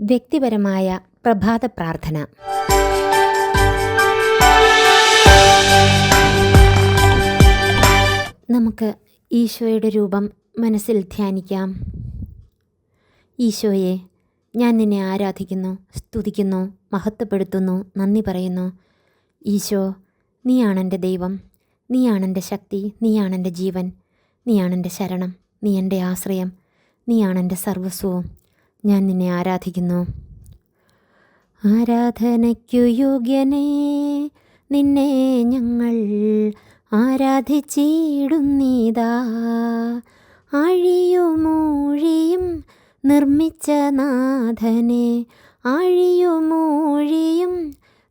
വ്യക്തിപരമായ പ്രഭാത പ്രാർത്ഥന. നമുക്ക് ഈശോയുടെ രൂപം മനസ്സിൽ ധ്യാനിക്കാം. ഈശോയെ, ഞാൻ നിന്നെ ആരാധിക്കുന്നു, സ്തുതിക്കുന്നു, മഹത്വപ്പെടുത്തുന്നു, നന്ദി പറയുന്നു. ഈശോ, നീയാണെൻ്റെ ദൈവം, നീയാണെൻ്റെ ശക്തി, നീയാണെൻ്റെ ജീവൻ, നീയാണെൻ്റെ ശരണം, നീ എൻ്റെ ആശ്രയം, നീയാണെൻ്റെ സർവസ്വവും. ഞാൻ നിന്നെ ആരാധിക്കുന്നു. ആരാധനയ്ക്കു യോഗ്യനേ, നിന്നെ ഞങ്ങൾ ആരാധിച്ചിടുന്നീതാ. ആഴിയുമൂഴിയും നിർമ്മിച്ച നാഥനെ, ആഴിയുമൂഴിയും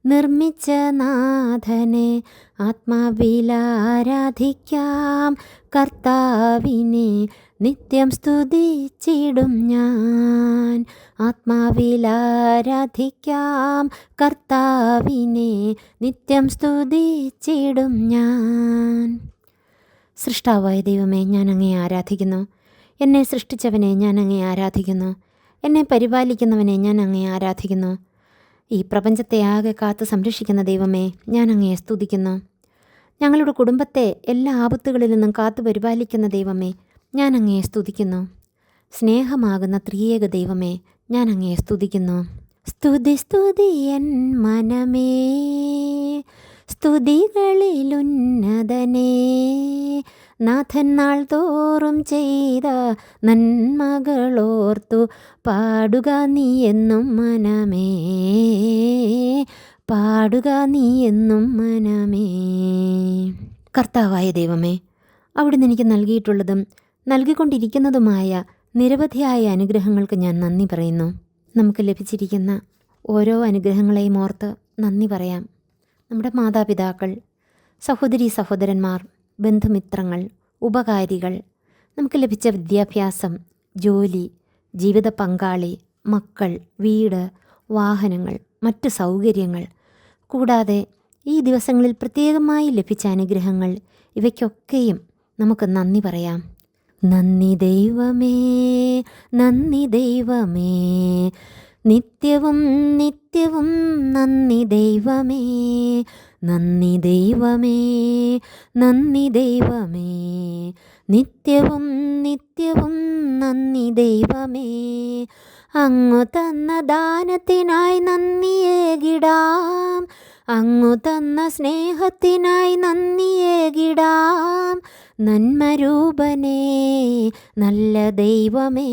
നിർമ്മിച്ച നാഥനെ, ആത്മാവിലാരാധിക്കാം കർത്താവിനെ, നിത്യം സ്തുതിച്ചിടും ഞാൻ. ആത്മാവിലാരാധിക്കാം കർത്താവിനെ, നിത്യം സ്തുതിച്ചിടും ഞാൻ. സൃഷ്ടാവായ ദൈവമേ, ഞാൻ അങ്ങയെ ആരാധിക്കുന്നു. എന്നെ സൃഷ്ടിച്ചവനെ ഞാൻ അങ്ങയെ ആരാധിക്കുന്നു. എന്നെ പരിപാലിക്കുന്നവനെ ഞാൻ അങ്ങയെ ആരാധിക്കുന്നു. ഈ പ്രപഞ്ചത്തെ ആകെ കാത്ത് സംരക്ഷിക്കുന്ന ദൈവമേ, ഞാൻ അങ്ങയെ സ്തുതിക്കുന്നു. ഞങ്ങളുടെ കുടുംബത്തെ എല്ലാ ആപത്തുകളിൽ നിന്നും കാത്തു പരിപാലിക്കുന്ന ദൈവമേ, ഞാൻ അങ്ങയെ സ്തുതിക്കുന്നു. സ്നേഹമാകുന്ന ത്രിയേക ദൈവമേ, ഞാൻ അങ്ങയെ സ്തുതിക്കുന്നു. സ്തുതി സ്തുതി എൻ മനമേ, സ്തുതികളിലുന്നതനേ, നാഥൻ നാൾ തോറും ചെയ്ത നന്മകളോർത്തു പാടുക നീ എന്നും മനമേ, പാടുക നീ എന്നും മനമേ. കർത്താവായ ദൈവമേ, അവിടുന്ന് എനിക്ക് നൽകിയിട്ടുള്ളതും നൽകിക്കൊണ്ടിരിക്കുന്നതുമായ നിരവധിയായ അനുഗ്രഹങ്ങൾക്ക് ഞാൻ നന്ദി പറയുന്നു. നമുക്ക് ലഭിച്ചിരിക്കുന്ന ഓരോ അനുഗ്രഹങ്ങളെയും ഓർത്ത് നന്ദി പറയാം. നമ്മുടെ മാതാപിതാക്കൾ, സഹോദരീ സഹോദരന്മാർ, ബന്ധുമിത്രങ്ങൾ, ഉപകാരികൾ, നമുക്ക് ലഭിച്ച വിദ്യാഭ്യാസം, ജോലി, ജീവിത പങ്കാളി, മക്കൾ, വീട്, വാഹനങ്ങൾ, മറ്റ് സൗകര്യങ്ങൾ, കൂടാതെ ഈ ദിവസങ്ങളിൽ പ്രത്യേകമായി ലഭിച്ച അനുഗ്രഹങ്ങൾ, ഇവയ്ക്കൊക്കെയും നമുക്ക് നന്ദി പറയാം. നന്ദി ദൈവമേ, നന്ദി ദൈവമേ, നിത്യവും നിത്യവും നന്ദി ദൈവമേ, നന്ദി ദൈവമേ, നന്ദി ദൈവമേ, നിത്യവും നിത്യവും നന്ദി ദൈവമേ. അങ്ങു തന്ന ദാനത്തിനായി നന്ദിയേകിടാം, അങ്ങു തന്ന സ്നേഹത്തിനായി നന്ദിയേകിടാം. നന്മരൂപനേ, നല്ല ദൈവമേ,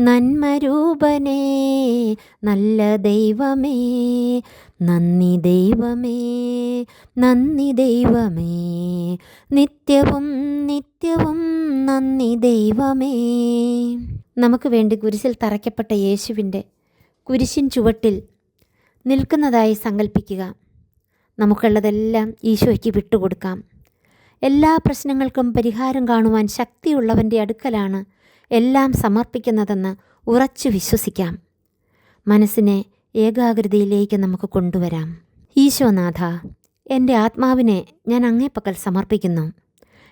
നന്മരൂപനേ, നല്ല ദൈവമേ, നന്ദി ദൈവമേ, നന്ദി ദൈവമേ, നിത്യവും നിത്യവും നന്ദി ദൈവമേ. നമുക്ക് വേണ്ടി കുരിശിൽ തറയ്ക്കപ്പെട്ട യേശുവിൻ്റെ കുരിശിൻ ചുവട്ടിൽ നിൽക്കുന്നതായി സങ്കല്പിക്കുക. നമുക്കുള്ളതെല്ലാം ഈശോയ്ക്ക് വിട്ടുകൊടുക്കാം. എല്ലാ പ്രശ്നങ്ങൾക്കും പരിഹാരം കാണുവാൻ ശക്തിയുള്ളവൻ്റെ അടുക്കലാണ് എല്ലാം സമർപ്പിക്കുന്നതെന്ന് ഉറച്ചു വിശ്വസിക്കാം. മനസ്സിനെ ഏകാഗ്രതയിലേക്ക് നമുക്ക് കൊണ്ടുവരാം. ഈശോനാഥ, എൻ്റെ ആത്മാവിനെ ഞാൻ അങ്ങേപ്പക്കൽ സമർപ്പിക്കുന്നു.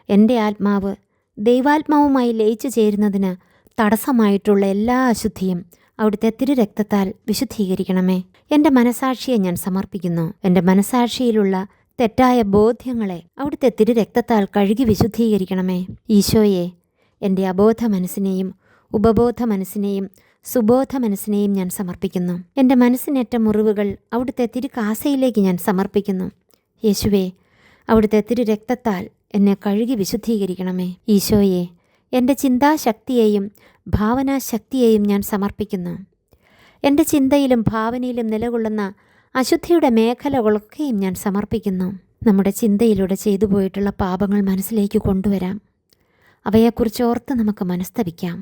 എൻ്റെ ആത്മാവ് ദൈവാത്മാവുമായി ലയിച്ചു ചേരുന്നതിന് തടസ്സമായിട്ടുള്ള എല്ലാ അശുദ്ധിയും അവിടുത്തെ തിരുരക്തത്താൽ വിശുദ്ധീകരിക്കണമേ. എൻ്റെ മനസാക്ഷിയെ ഞാൻ സമർപ്പിക്കുന്നു. എൻ്റെ മനസാക്ഷിയിലുള്ള തെറ്റായ ബോധ്യങ്ങളെ അവിടുത്തെ തിരുരക്തത്താൽ കഴുകി വിശുദ്ധീകരിക്കണമേ. ഈശോയെ, എൻ്റെ അബോധ മനസ്സിനെയും ഉപബോധ മനസ്സിനെയും സുബോധ മനസ്സിനെയും ഞാൻ സമർപ്പിക്കുന്നു. എൻ്റെ മനസ്സിനേറ്റ മുറിവുകൾ അവിടുത്തെ തിരുകാസയിലേക്ക് ഞാൻ സമർപ്പിക്കുന്നു. യേശുവേ, അവിടുത്തെ തിരുരക്തത്താൽ എന്നെ കഴുകി വിശുദ്ധീകരിക്കണമേ. ഈശോയെ, എൻ്റെ ചിന്താശക്തിയെയും ഭാവനാശക്തിയെയും ഞാൻ സമർപ്പിക്കുന്നു. എൻ്റെ ചിന്തയിലും ഭാവനയിലും നിലകൊള്ളുന്ന അശുദ്ധിയുടെ മേഖലകളൊക്കെയും ഞാൻ സമർപ്പിക്കുന്നു. നമ്മുടെ ചിന്തയിലൂടെ ചെയ്തു പോയിട്ടുള്ള പാപങ്ങൾ മനസ്സിലേക്ക് കൊണ്ടുവരാം. അവയെക്കുറിച്ച് ഓർത്ത് നമുക്ക് മനസ്തപിക്കാം.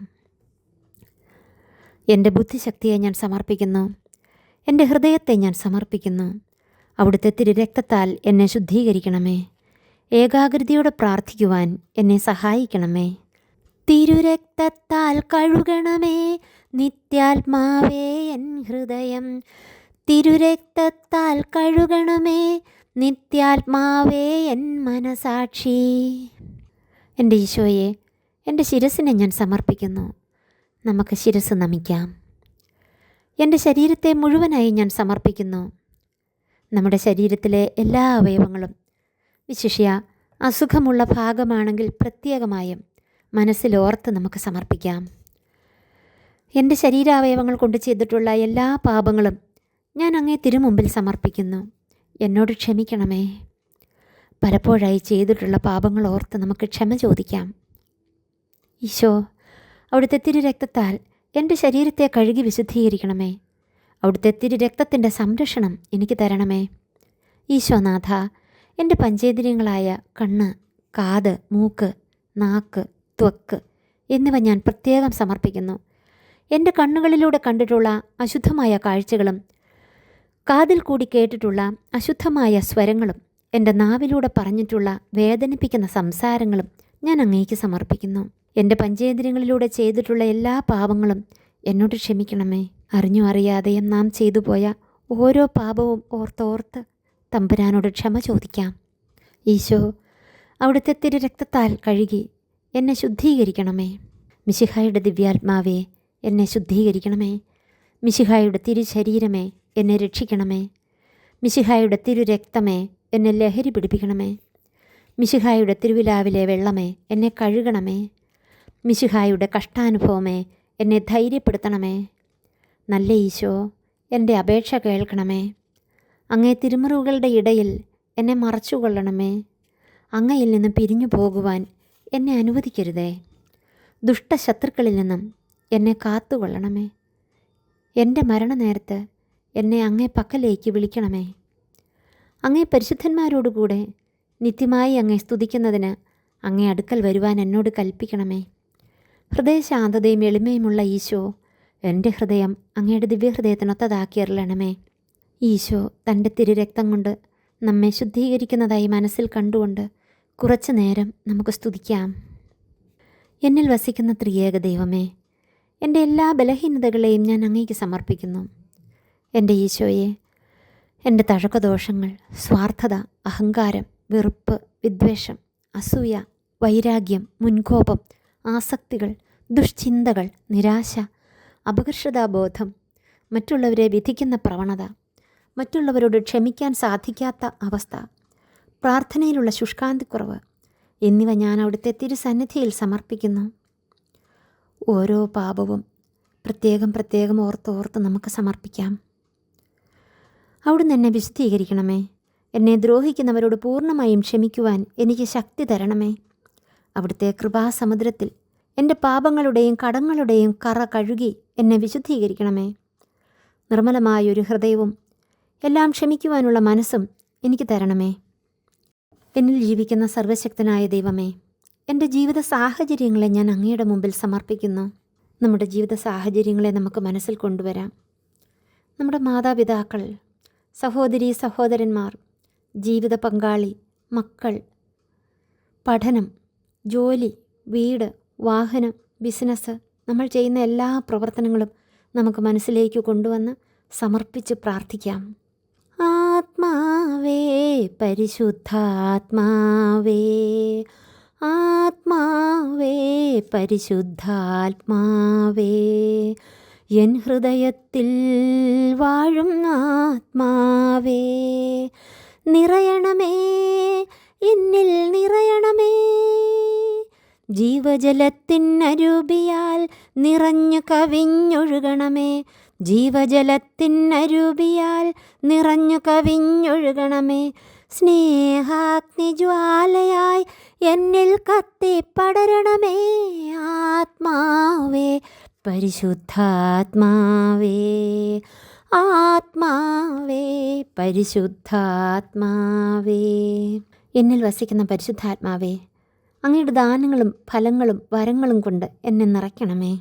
എൻ്റെ ബുദ്ധിശക്തിയെ ഞാൻ സമർപ്പിക്കുന്നു. എൻ്റെ ഹൃദയത്തെ ഞാൻ സമർപ്പിക്കുന്നു. അവിടുത്തെ തിരുരക്തത്താൽ എന്നെ ശുദ്ധീകരിക്കണമേ. ഏകാഗ്രതയോടെ പ്രാർത്ഥിക്കുവാൻ എന്നെ സഹായിക്കണമേ. തിരുരക്തത്താൽ കഴുകണമേ നിത്യാത്മാവേ എൻ ഹൃദയം, തിരുരക്തത്താൽ കഴുകണമേ നിത്യാത്മാവേ എൻ മനസാക്ഷി. എൻ്റെ ഈശോയെ, എൻ്റെ ശിരസിനെ ഞാൻ സമർപ്പിക്കുന്നു. നമുക്ക് ശിരസ് നമിക്കാം. എൻ്റെ ശരീരത്തെ മുഴുവനായി ഞാൻ സമർപ്പിക്കുന്നു. നമ്മുടെ ശരീരത്തിലെ എല്ലാ അവയവങ്ങളും, വിശിഷ്യ അസുഖമുള്ള ഭാഗമാണെങ്കിൽ പ്രത്യേകമായും മനസ്സിലോർത്ത് നമുക്ക് സമർപ്പിക്കാം. എൻ്റെ ശരീരാവയവങ്ങൾ കൊണ്ട് ചെയ്തിട്ടുള്ള എല്ലാ പാപങ്ങളും ഞാൻ അങ്ങേ തിരുമുമ്പിൽ സമർപ്പിക്കുന്നു. എന്നോട് ക്ഷമിക്കണമേ. പലപ്പോഴായി ചെയ്തിട്ടുള്ള പാപങ്ങൾ ഓർത്ത് നമുക്ക് ക്ഷമ ചോദിക്കാം. ഈശോ, അവിടുത്തെ തിരുരക്തത്താൽ എൻ്റെ ശരീരത്തെ കഴുകി വിശുദ്ധീകരിക്കണമേ. അവിടുത്തെ തിരുരക്തത്തിൻ്റെ സംരക്ഷണം എനിക്ക് തരണമേ. ഈശോനാഥ, എൻ്റെ പഞ്ചേന്ദ്രിയങ്ങളായ കണ്ണ്, കാത്, മൂക്ക്, നാക്ക്, ത്വക്ക് എന്നിവ ഞാൻ പ്രത്യേകം സമർപ്പിക്കുന്നു. എൻ്റെ കണ്ണുകളിലൂടെ കണ്ടിട്ടുള്ള അശുദ്ധമായ കാഴ്ചകളും കാതിൽ കൂടി കേട്ടിട്ടുള്ള അശുദ്ധമായ സ്വരങ്ങളും എൻ്റെ നാവിലൂടെ പറഞ്ഞിട്ടുള്ള വേദനിപ്പിക്കുന്ന സംസാരങ്ങളും ഞാൻ അങ്ങേക്ക് സമർപ്പിക്കുന്നു. എൻ്റെ പഞ്ചേന്ദ്രിയങ്ങളിലൂടെ ചെയ്തിട്ടുള്ള എല്ലാ പാപങ്ങളും എന്നോട് ക്ഷമിക്കണമേ. അറിഞ്ഞോ അറിയാതെയും നാം ചെയ്തു പോയ ഓരോ പാപവും ഓർത്തോർത്ത് തമ്പുരാനോട് ക്ഷമ ചോദിക്കാം. ഈശോ, അവിടുത്തെ തിരുരക്തത്താൽ കഴുകി എന്നെ ശുദ്ധീകരിക്കണമേ. മിശിഹായുടെ ദിവ്യാത്മാവേ, എന്നെ ശുദ്ധീകരിക്കണമേ. മിശിഹായുടെ തിരുശരീരമേ, എന്നെ രക്ഷിക്കണമേ. മിശിഹായുടെ തിരുരക്തമേ, എന്നെ ലഹരി പിടിപ്പിക്കണമേ. മിശിഹായുടെ തിരുവിലാവിലെ വെള്ളമേ, എന്നെ കഴുകണമേ. മിശിഹായുടെ കഷ്ടാനുഭവമേ, എന്നെ ധൈര്യപ്പെടുത്തണമേ. നല്ല ഈശോ, എൻ്റെ അപേക്ഷ കേൾക്കണമേ. അങ്ങേ തിരുമുറിവുകളുടെ ഇടയിൽ എന്നെ മറച്ചുകൊള്ളണമേ. അങ്ങയിൽ നിന്ന് പിരിഞ്ഞു പോകുവാൻ എന്നെ അനുവദിക്കരുതേ. ദുഷ്ടശത്രുക്കളിൽ നിന്നും എന്നെ കാത്തുകൊള്ളണമേ. എൻ്റെ മരണനേരത്ത് എന്നെ അങ്ങേ പക്കലേക്ക് വിളിക്കണമേ. അങ്ങേ പരിശുദ്ധന്മാരോടുകൂടെ നിത്യമായി അങ്ങേ സ്തുതിക്കുന്നതിന് അങ്ങേ അടുക്കൽ വരുവാൻ എന്നോട് കൽപ്പിക്കണമേ. ഹൃദയശാന്തതയും എളിമയുമുള്ള ഈശോ, എൻ്റെ ഹൃദയം അങ്ങയുടെ ദിവ്യഹൃദയത്തിനൊത്തതാക്കി അരുളണമേ. ഈശോ തൻ്റെ തിരുരക്തം കൊണ്ട് നമ്മെ ശുദ്ധീകരിക്കുന്നതായി മനസ്സിൽ കണ്ടുകൊണ്ട് കുറച്ചു നേരം നമുക്ക് സ്തുതിക്കാം. എന്നിൽ വസിക്കുന്ന ത്രിയേക ദൈവമേ, എൻ്റെ എല്ലാ ബലഹീനതകളെയും ഞാൻ അങ്ങേക്ക് സമർപ്പിക്കുന്നു. എൻ്റെ ഈശോയെ, എൻ്റെ തഴക്കദോഷങ്ങൾ, സ്വാർത്ഥത, അഹങ്കാരം, വെറുപ്പ്, വിദ്വേഷം, അസൂയ, വൈരാഗ്യം, മുൻകോപം, ആസക്തികൾ, ദുഷ്ചിന്തകൾ, നിരാശ, അപകർഷതാബോധം, മറ്റുള്ളവരെ വിധിക്കുന്ന പ്രവണത, മറ്റുള്ളവരോട് ക്ഷമിക്കാൻ സാധിക്കാത്ത അവസ്ഥ, പ്രാർത്ഥനയിലുള്ള ശുഷ്കാന്തിക്കുറവ് എന്നിവ ഞാൻ അവിടുത്തെ തിരുസന്നിധിയിൽ സമർപ്പിക്കുന്നു. ഓരോ പാപവും പ്രത്യേകം ഓർത്തോർത്ത് നമുക്ക് സമർപ്പിക്കാം. അവിടുന്ന് എന്നെ വിശുദ്ധീകരിക്കണമേ. എന്നെ ദ്രോഹിക്കുന്നവരോട് പൂർണ്ണമായും ക്ഷമിക്കുവാൻ എനിക്ക് ശക്തി തരണമേ. അവിടുത്തെ കൃപാസമുദ്രത്തിൽ എൻ്റെ പാപങ്ങളുടെയും കടങ്ങളുടെയും കറ കഴുകി എന്നെ വിശുദ്ധീകരിക്കണമേ. നിർമ്മലമായൊരു ഹൃദയവും എല്ലാം ക്ഷമിക്കുവാനുള്ള മനസ്സും എനിക്ക് തരണമേ. എന്നിൽ ജീവിക്കുന്ന സർവശക്തനായ ദൈവമേ, എൻ്റെ ജീവിത സാഹചര്യങ്ങളെ ഞാൻ അങ്ങയുടെ മുമ്പിൽ സമർപ്പിക്കുന്നു. നമ്മുടെ ജീവിത സാഹചര്യങ്ങളെ നമുക്ക് മനസ്സിൽ കൊണ്ടുവരാം. നമ്മുടെ മാതാപിതാക്കൾ, സഹോദരീ സഹോദരന്മാർ, ജീവിത പങ്കാളി, മക്കൾ, പഠനം, ജോലി, വീട്, വാഹനം, ബിസിനസ്, നമ്മൾ ചെയ്യുന്ന എല്ലാ പ്രവർത്തനങ്ങളും നമുക്ക് മനസ്സിലേക്ക് കൊണ്ടുവന്ന് സമർപ്പിച്ച് പ്രാർത്ഥിക്കാം. ആത്മാവേ, പരിശുദ്ധാത്മാവേ, ആത്മാവേ, പരിശുദ്ധാത്മാവേ, എൻ ഹൃദയത്തിൽ വാഴും ആത്മാവേ, നിറയണമേ, എന്നിൽ നിറയണമേ. ജീവജലത്തിനരൂപിയാൽ നിറഞ്ഞു കവിഞ്ഞൊഴുകണമേ. ജീവജലത്തിനരൂപിയാൽ നിറഞ്ഞു കവിഞ്ഞൊഴുകണമേ. സ്നേഹാഗ്നിജ്വാലയായി എന്നിൽ കത്തിപ്പടരണമേ. ആത്മാവേ, പരിശുദ്ധാത്മാവേ, ആത്മാവേ, പരിശുദ്ധാത്മാവേ. എന്നിൽ വസിക്കുന്ന പരിശുദ്ധാത്മാവേ, അങ്ങയുടെ ദാനങ്ങളും ഫലങ്ങളും വരങ്ങളും കൊണ്ട് എന്നെ നിറയ്ക്കണമേ.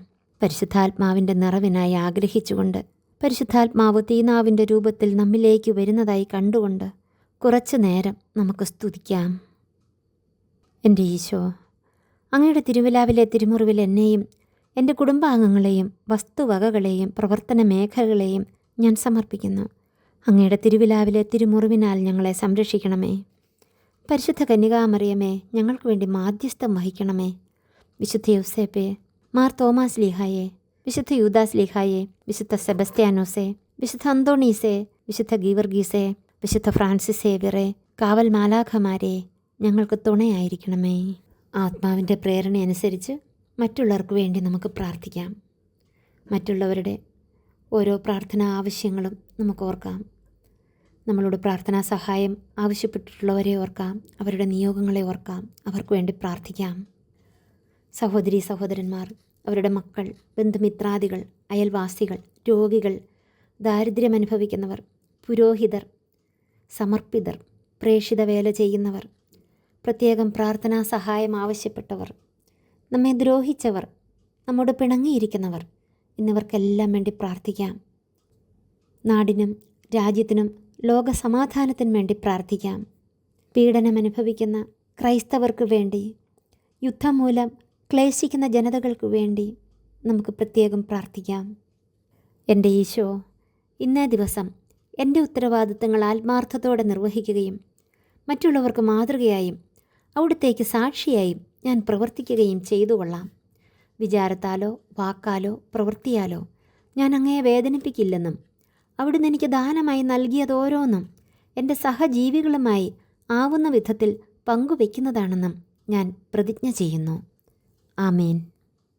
പരിശുദ്ധാത്മാവിൻ്റെ നിറവിനായി ആഗ്രഹിച്ചുകൊണ്ട്, പരിശുദ്ധാത്മാവ് തീനാവിൻ്റെ രൂപത്തിൽ നമ്മിലേക്ക് വരുന്നതായി കണ്ടുകൊണ്ട് കുറച്ചു നേരം നമുക്ക് സ്തുതിക്കാം. എൻ്റെ ഈശോ, അങ്ങയുടെ തിരുവിലാവിലെ തിരുമുറിവിൽ എന്നെയും എൻ്റെ കുടുംബാംഗങ്ങളെയും വസ്തുവകകളെയും പ്രവർത്തന മേഖലകളെയും ഞാൻ സമർപ്പിക്കുന്നു. അങ്ങയുടെ തിരുവിലാവിലെ തിരുമുറിവിനാൽ ഞങ്ങളെ സംരക്ഷിക്കണമേ. പരിശുദ്ധ കന്യകാമറിയമേ, ഞങ്ങൾക്ക് വേണ്ടി മാധ്യസ്ഥം വഹിക്കണമേ. വിശുദ്ധ യൗസേപ്പേ, മാർ തോമാസ് ലീഹായെ, വിശുദ്ധ യൂദാസ് ലീഹായെ, വിശുദ്ധ സെബസ്ത്യാനോസെ, വിശുദ്ധ അന്തോണീസെ, വിശുദ്ധ ഗീവർഗീസെ, വിശുദ്ധ ഫ്രാൻസിസ് സേവ്യറെ, കാവൽ മാലാഖമാരെ ഞങ്ങൾക്ക് തുണയായിരിക്കണമേ. ആത്മാവിൻ്റെ പ്രേരണയനുസരിച്ച് മറ്റുള്ളവർക്ക് വേണ്ടി നമുക്ക് പ്രാർത്ഥിക്കാം. മറ്റുള്ളവരുടെ ഓരോ പ്രാർത്ഥനാ ആവശ്യങ്ങളും നമുക്ക് ഓർക്കാം. നമ്മളോട് പ്രാർത്ഥനാ സഹായം ആവശ്യപ്പെട്ടിട്ടുള്ളവരെ ഓർക്കാം, അവരുടെ നിയോഗങ്ങളെ ഓർക്കാം, അവർക്ക് വേണ്ടി പ്രാർത്ഥിക്കാം. സഹോദരീ സഹോദരന്മാർ, അവരുടെ മക്കൾ, ബന്ധുമിത്രാദികൾ, അയൽവാസികൾ, രോഗികൾ, ദാരിദ്ര്യമനുഭവിക്കുന്നവർ, പുരോഹിതർ, സമർപ്പിതർ, പ്രേക്ഷിത വേല ചെയ്യുന്നവർ, പ്രത്യേകം പ്രാർത്ഥനാ സഹായം ആവശ്യപ്പെട്ടവർ, നമ്മെ ദ്രോഹിച്ചവർ, നമ്മോട് പിണങ്ങിയിരിക്കുന്നവർ എന്നിവർക്കെല്ലാം വേണ്ടി പ്രാർത്ഥിക്കാം. നാടിനും രാജ്യത്തിനും ലോകസമാധാനത്തിനും വേണ്ടി പ്രാർത്ഥിക്കാം. പീഡനമനുഭവിക്കുന്ന ക്രൈസ്തവർക്ക് വേണ്ടി, യുദ്ധം മൂലം ക്ലേശിക്കുന്ന ജനതകൾക്ക് വേണ്ടി നമുക്ക് പ്രത്യേകം പ്രാർത്ഥിക്കാം. എൻ്റെ ഈശോ, ഇന്നേ ദിവസം എൻ്റെ ഉത്തരവാദിത്തങ്ങൾ ആത്മാർത്ഥത്തോടെ നിർവഹിക്കുകയും മറ്റുള്ളവർക്ക് മാതൃകയായും അവിടുത്തേക്ക് സാക്ഷിയായും ഞാൻ പ്രവർത്തിക്കുകയും ചെയ്തു കൊള്ളാം. വിചാരത്താലോ വാക്കാലോ പ്രവൃത്തിയാലോ ഞാൻ അങ്ങയെ വേദനിപ്പിക്കില്ലെന്നും അവിടുന്ന് എനിക്ക് ദാനമായി നൽകിയതോരോന്നും എൻ്റെ സഹജീവികളുമായി ആവുന്ന വിധത്തിൽ പങ്കുവയ്ക്കുന്നതാണെന്നും ഞാൻ പ്രതിജ്ഞ ചെയ്യുന്നു. ആമേൻ.